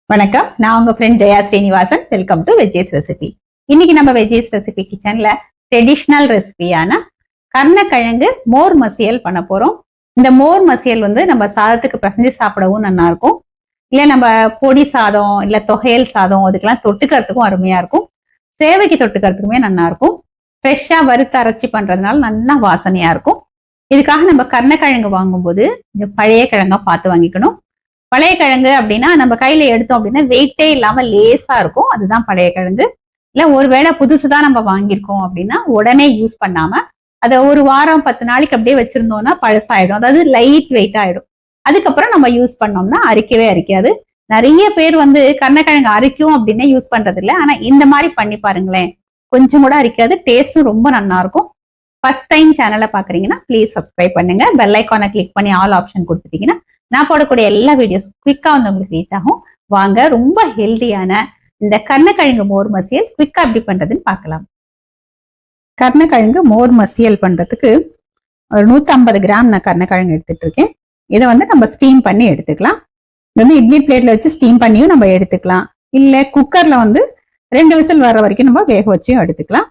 வணக்கம், நான் உங்க friend Jaya Srinivasan. Welcome to veggies recipe. இன்னைக்கு நம்ம வெஜ்ஜீஸ் ரெசிபி கிச்சன்ல ட்ரெடிஷ்னல் ரெசிபியான கருணக்கிழங்கு மோர் மசியல் பண்ண போறோம். இந்த மோர் மசியல் நம்ம சாதத்துக்கு பிசைஞ்சு சாப்பிடவும் நல்லா இருக்கும். இல்ல நம்ம பொடி சாதம் இல்ல தொகையல் சாதம் அதுக்கெல்லாம் தொட்டுக்கிறதுக்கும் அருமையா இருக்கும். சேவைக்கு தொட்டுக்கிறதுக்குமே நல்லா இருக்கும். ஃப்ரெஷ்ஷா வறுத்து அரைச்சி பண்றதுனால நல்லா வாசனையா இருக்கும். இதுக்காக நம்ம கருணக்கிழங்கு வாங்கும்போது பழைய கிழங்கா பார்த்து வாங்கிக்கணும். பழைய கிழங்கு அப்படின்னா நம்ம கையில எடுத்தோம் அப்படின்னா வெயிட்டே இல்லாம லேசா இருக்கும், அதுதான் பழைய கிழங்கு. இல்ல ஒருவேளை புதுசுதான் நம்ம வாங்கியிருக்கோம் அப்படின்னா உடனே யூஸ் பண்ணாம அதை ஒரு வாரம் 10 நாளைக்கு அப்படியே வச்சிருந்தோம்னா பழசாயிடும், அதாவது லைட் வெயிட் ஆயிடும். அதுக்கப்புறம் நம்ம யூஸ் பண்ணோம்னா அரிக்கவே அரிக்காது. நிறைய பேர் கருணக்கிழங்கு அரிக்கும் அப்படின்னு யூஸ் பண்றது இல்லை. ஆனா இந்த மாதிரி பண்ணி பாருங்களேன், கொஞ்சம் கூட அரிக்காது, டேஸ்டும் ரொம்ப நல்லா இருக்கும். ஃபர்ஸ்ட் டைம் சேனலை பாக்குறீங்கன்னா ப்ளீஸ் சப்ஸ்கிரைப் பண்ணுங்க. பெல் ஐக்கானை கிளிக் பண்ணி ஆல் ஆப்ஷன் கொடுத்துட்டீங்கன்னா நான் போடக்கூடிய எல்லா வீடியோஸ் குவிக்கா உங்களுக்கு ரீச் ஆகும். வாங்க, ரொம்ப ஹெல்தியான இந்த கருணக்கிழங்கு மோர் மசியல் குவிக்கா எப்படி பண்றதுன்னு பார்க்கலாம். கருணக்கிழங்கு மோர் மசியல் பண்றதுக்கு ஒரு 150 கிராம் நான் கருணக்கிழங்கு எடுத்துட்டு இருக்கேன். இதை நம்ம ஸ்டீம் பண்ணி எடுத்துக்கலாம். இது இட்லி பிளேட்ல வச்சு ஸ்டீம் பண்ணியும் நம்ம எடுத்துக்கலாம். இல்ல குக்கர்ல 2 விசில் வர்ற வரைக்கும் நம்ம வேக வச்சும் எடுத்துக்கலாம்.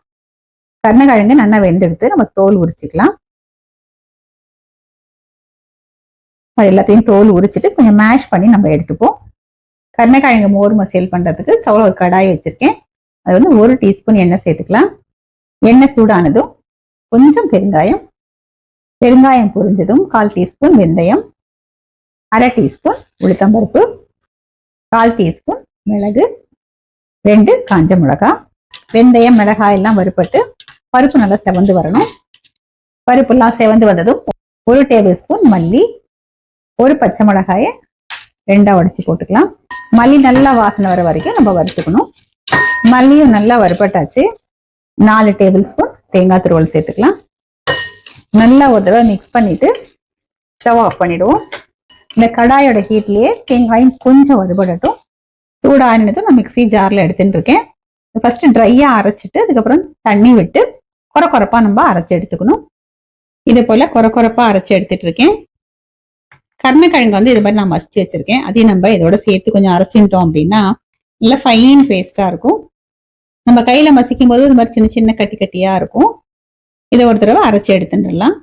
கருணக்கிழங்கு நல்லா வெந்தெடுத்து நம்ம தோல் உரிச்சுக்கலாம். எல்லாத்தையும் தோல் உரிச்சிட்டு கொஞ்சம் மேஷ் பண்ணி நம்ம எடுத்துப்போம். கருணக்கிழங்கு மோர் மசியல் பண்றதுக்கு ஸ்டவ்ல ஒரு கடாய் வச்சிருக்கேன். அது 1 டீஸ்பூன் எண்ணெய் சேர்த்துக்கலாம். எண்ணெய் சூடானதும் கொஞ்சம் பெருங்காயம் பொரிஞ்சதும் 1/4 டீஸ்பூன் வெந்தயம், 1/2 டீஸ்பூன் உளுத்தம்பருப்பு, 1/4 டீஸ்பூன் மிளகு, 2 காஞ்ச மிளகாய். வெந்தயம் மிளகாய் எல்லாம் வறுப்பட்டு பருப்பு நல்லா செவந்து வரணும். பருப்புலாம் செவந்து வந்ததும் 1 டேபிள் ஸ்பூன் மல்லி, 1 பச்சை மிளகாயை 2ஆ உடைச்சி போட்டுக்கலாம். மல்லி நல்லா வாசனை வர வரைக்கும் நம்ம வறுத்துக்கணும். மல்லியும் நல்லா வறுப்பட்டாச்சு. 4 டேபிள் ஸ்பூன் தேங்காய் துருவல் சேர்த்துக்கலாம். நல்லா ஒரு தடவை மிக்ஸ் பண்ணிட்டு ஸ்டவ் ஆஃப் பண்ணிடுவோம். இந்த கடாயோட ஹீட்லயே தேங்காயும் கொஞ்சம் வறுபடட்டும். சூடானதும் நான் மிக்ஸி ஜார்ல எடுத்துட்டு இருக்கேன். ஃபர்ஸ்ட் ட்ரையா அரைச்சிட்டு அதுக்கப்புறம் தண்ணி விட்டு கொரப்பா நம்ம அரைச்சி எடுத்துக்கணும். இது போல கொரப்பா அரைச்சி எடுத்துட்டு இருக்கேன். கருணக்கிழங்கு இது மாதிரி நான் மசிச்சு வச்சிருக்கேன். அதையும் நம்ம இதோட சேர்த்து கொஞ்சம் அரைச்சிட்டோம் அப்படின்னா நல்லா ஃபைன் பேஸ்டா இருக்கும். நம்ம கையில மசிக்கும் போது இது மாதிரி சின்ன சின்ன கட்டி கட்டியா இருக்கும். இதை ஒரு தடவை அரைச்சி எடுத்துடலாம்.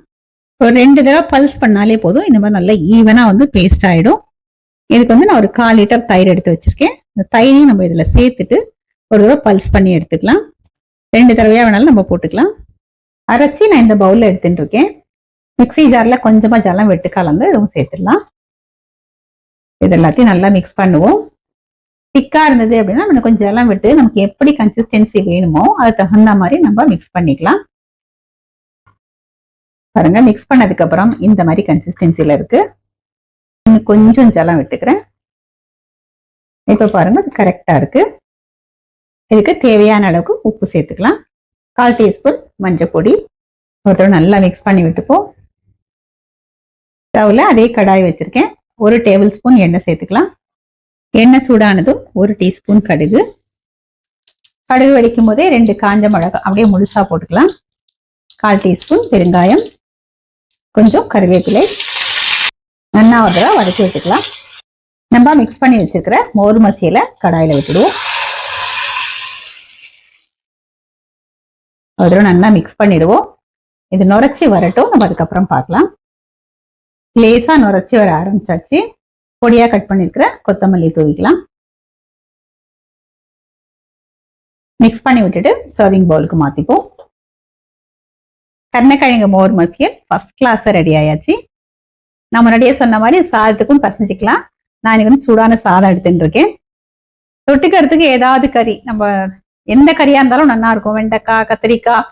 ஒரு 2 தடவை பல்ஸ் பண்ணாலே போதும். இந்த மாதிரி நல்லா ஈவனா பேஸ்ட் ஆயிடும். இதுக்கு நான் ஒரு 1/4 லிட்டர் தயிர் எடுத்து வச்சிருக்கேன். இந்த தயிரையும் நம்ம இதுல சேர்த்துட்டு ஒரு தடவை பல்ஸ் பண்ணி எடுத்துக்கலாம். 2 தடவையா வேணாலும் நம்ம போட்டுக்கலாம். அரைச்சி நான் இந்த பவுல்ல எடுத்துட்டு இருக்கேன். மிக்ஸி ஜார்ல கொஞ்சமா ஜலம் விட்டு கலந்து இதுவும் சேர்த்துடலாம். இது எல்லாத்தையும் நல்லா மிக்ஸ் பண்ணுவோம். திக்கா இருந்தது அப்படின்னா நம்ம கொஞ்சம் ஜலம் விட்டு நமக்கு எப்படி கன்சிஸ்டன்சி வேணுமோ அது தகுந்த மாதிரி நம்ம மிக்ஸ் பண்ணிக்கலாம். பாருங்க, மிக்ஸ் பண்ணதுக்கு அப்புறம் இந்த மாதிரி கன்சிஸ்டன்சில இருக்கு. இன்னும் கொஞ்சம் ஜலம் விட்டுக்கிறேன். இப்ப பாருங்க, அது கரெக்டா இருக்கு. இதுக்கு தேவையான அளவுக்கு உப்பு சேர்த்துக்கலாம். 1/4 டீஸ்பூன் மஞ்சள் பொடி. ஒருத்தர் நல்லா மிக்ஸ் பண்ணி விட்டுப்போம். ஸ்டவ்ல அதே கடாய் வச்சிருக்கேன். 1 டேபிள் ஸ்பூன் எண்ணெய் சேர்த்துக்கலாம். எண்ணெய் சூடானதும் 1 டீஸ்பூன் கடுகு. கடுகு வெடிக்கும் போதே 2 காஞ்ச மிளகாய் அப்படியே முழுசா போட்டுக்கலாம். 1/4 டீஸ்பூன் பெருங்காயம், கொஞ்சம் கருவேப்பிலை. நல்லா ஒரு தடவை வதக்கி வச்சுக்கலாம். நம்ம மிக்ஸ் பண்ணி வச்சிருக்கிற மோர் மசியலை கடாயில விட்டுடுவோம். ஒரு தடவை நல்லா மிக்ஸ் பண்ணிடுவோம். இது நுரைச்சி வரட்டும், நம்ம அதுக்கப்புறம் பார்க்கலாம். லேசா நுரைச்சி வர ஆரம்பிச்சாச்சு. பொடியா கட் பண்ணிருக்கிற கொத்தமல்லி தூவிக்கலாம். மிக்ஸ் பண்ணி விட்டுட்டு சர்விங் பவுலுக்கு மாத்திப்போம். கருணக்கிழங்கு மோர் மசியல் ஃபர்ஸ்ட் கிளாஸ் ரெடி ஆயாச்சு. நான் முன்னாடியே சொன்ன மாதிரி சாதத்துக்கும் பசஞ்சிக்கலாம். நான் இன்னைக்கு சூடான சாதம் எடுத்துட்டு இருக்கேன். தொட்டுக்கிறதுக்கு ஏதாவது கறி, நம்ம எந்த கறியா இருந்தாலும் நல்லா இருக்கும். வெண்டைக்காய், கத்திரிக்காய்,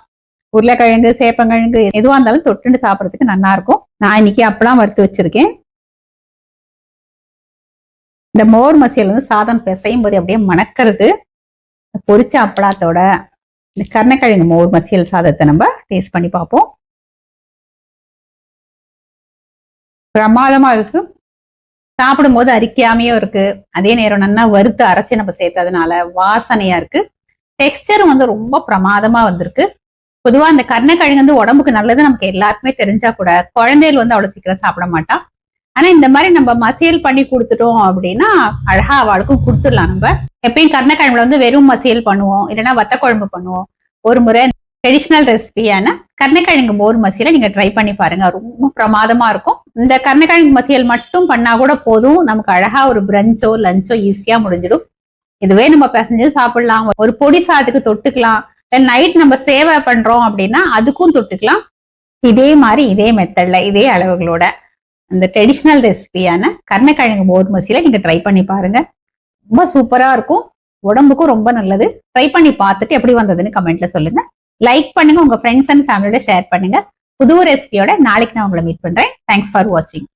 உருளைக்கிழங்கு, சேப்பங்கிழங்கு எதுவா இருந்தாலும் தொட்டுண்டு சாப்பிட்றதுக்கு நல்லா இருக்கும். நான் இன்னைக்கு அப்பளம் வறுத்து வச்சிருக்கேன். இந்த மோர் மசியல் சாதம் பிசையும் போது அப்படியே மணக்கிறது. பொரிச்ச அப்பளத்தோட இந்த கருணக்கிழங்கு மோர் மசியல் சாதத்தை நம்ம டேஸ்ட் பண்ணி பார்ப்போம். பிரமாதமா இருக்கு. சாப்பிடும் போது அரிக்காமையும் இருக்கு. அதே நேரம் நல்லா வறுத்து அரைச்சி நம்ம சேர்த்ததுனால வாசனையா இருக்கு. டெக்ஸ்டரும் ரொம்ப பிரமாதமா வந்திருக்கு. பொதுவா இந்த கருணக்கிழங்கு உடம்புக்கு நல்லது நமக்கு எல்லாருக்குமே தெரிஞ்சா கூட குழந்தைகள் அவ்வளவு சீக்கிரம் சாப்பிட மாட்டா. ஆனா இந்த மாதிரி நம்ம மசியல் பண்ணி கொடுத்துட்டோம் அப்படின்னா அழகா அவளுக்கும் கொடுத்துடலாம். நம்ம எப்பயும் கருணைக்கிழங்குல வந்து வெறும் மசியல் பண்ணுவோம், இல்லைன்னா வத்த குழம்பு பண்ணுவோம். ஒரு முறை ட்ரெடிஷ்னல் ரெசிபியான கருணைக்கிழங்கு மோர் மசியலை நீங்க ட்ரை பண்ணி பாருங்க, ரொம்ப பிரமாதமா இருக்கும். இந்த கருணைக்கிழங்கு மசியல் மட்டும் பண்ணா கூட போதும், நமக்கு அழகா ஒரு பிரஞ்சோ லஞ்சோ ஈஸியா முடிஞ்சிடும். இதுவே நம்ம பிசைஞ்சு சாப்பிடலாம், ஒரு பொடி சாதத்துக்கு தொட்டுக்கலாம், நைட் நம்ம சேவை பண்றோம் அப்படின்னா அதுக்கும் தொட்டுக்கலாம். இதே மாதிரி இதே மெத்தட்ல இதே அளவுகளோட அந்த ட்ரெடிஷ்னல் ரெசிபியான கருணைக்கிழங்கு மோர் மசியலை நீங்க ட்ரை பண்ணி பாருங்க, ரொம்ப சூப்பரா இருக்கும், உடம்புக்கும் ரொம்ப நல்லது. ட்ரை பண்ணி பார்த்துட்டு எப்படி வந்ததுன்னு கமெண்ட்ல சொல்லுங்க. லைக் பண்ணுங்க, உங்க ஃப்ரெண்ட்ஸ் அண்ட் ஃபேமிலியோட ஷேர் பண்ணுங்க. புது ரெசிபியோட நாளைக்கு நான் உங்களை மீட் பண்றேன். தேங்க்ஸ் ஃபார் வாட்சிங்.